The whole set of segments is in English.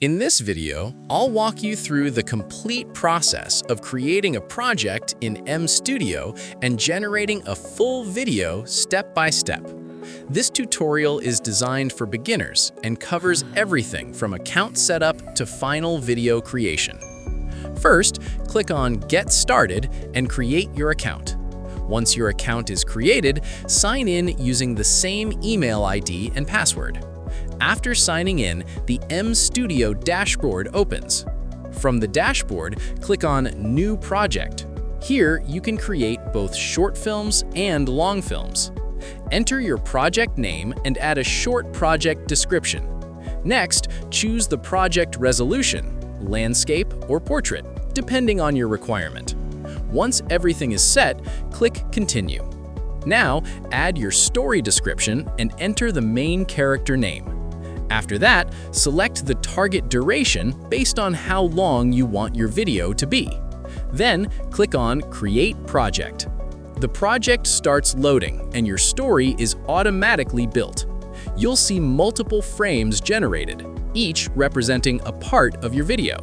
In this video, I'll walk you through the complete process of creating a project in MStudio and generating a full video step by step. This tutorial is designed for beginners and covers everything from account setup to final video creation. First, click on Get Started and create your account. Once your account is created, sign in using the same email ID and password. After signing in, the MStudio dashboard opens. From the dashboard, click on New Project. Here, you can create both short films and long films. Enter your project name and add a short project description. Next, choose the project resolution, landscape or portrait, depending on your requirement. Once everything is set, click Continue. Now, add your story description and enter the main character name. After that, select the target duration based on how long you want your video to be. Then, click on Create Project. The project starts loading and your story is automatically built. You'll see multiple frames generated, each representing a part of your video.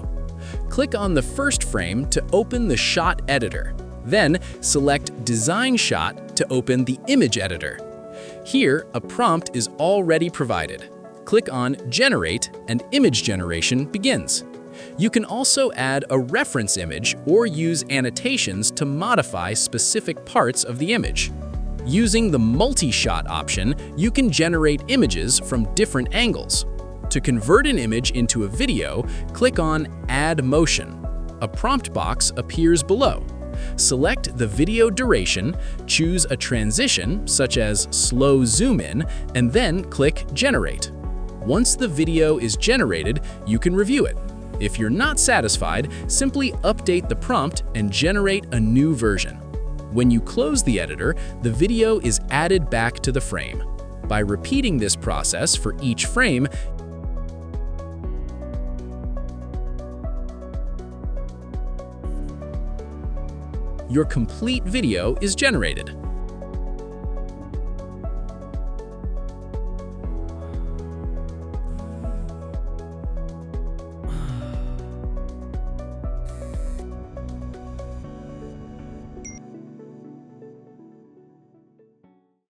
Click on the first frame to open the shot editor. Then, select Design Shot to open the image editor. Here, a prompt is already provided. Click on Generate and image generation begins. You can also add a reference image or use annotations to modify specific parts of the image. Using the multi-shot option, you can generate images from different angles. To convert an image into a video, click on Add Motion. A prompt box appears below. Select the video duration, choose a transition such as slow zoom in, and then click Generate. Once the video is generated, you can review it. If you're not satisfied, simply update the prompt and generate a new version. When you close the editor, the video is added back to the frame. By repeating this process for each frame, your complete video is generated.